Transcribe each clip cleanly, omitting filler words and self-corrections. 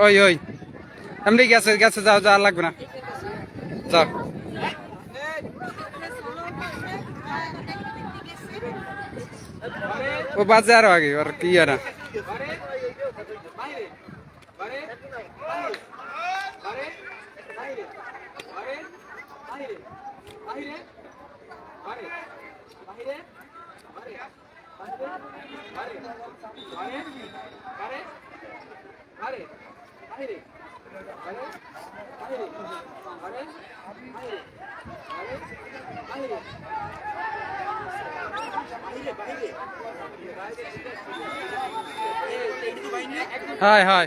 ওই ওই এমনি গেছে গেছে, যাও যাও, আর লাগবে না, যাও। ও বাজে আরো আগে, আর কি আর হাই হাই।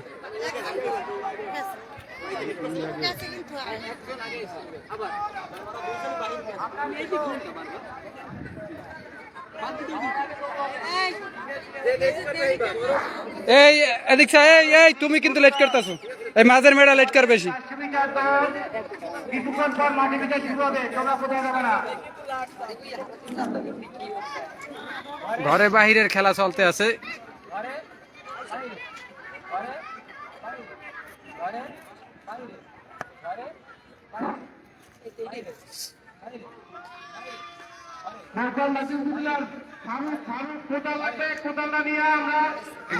এই এদিক এই এই তুমি কিন্তু লেট করতেছো, এই মাঝের মেয়েটা লেট কর বেশি। ঘরে বাহিরের খেলা চলতে আছে।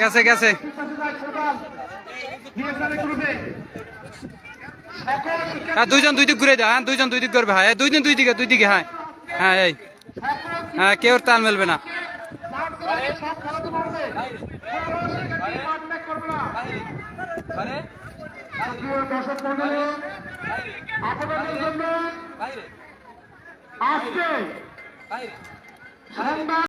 গেছে গেছে, হ্যাঁ দুইজন দুই দিক ঘুরে দেয়, হ্যাঁ দুইজন দুই দিক করবে, হ্যাঁ দুইজন দুই দিকে, দুই দিকে, হ্যাঁ হ্যাঁ এই হ্যাঁ, কেউ তাল মেলবে না। আজকে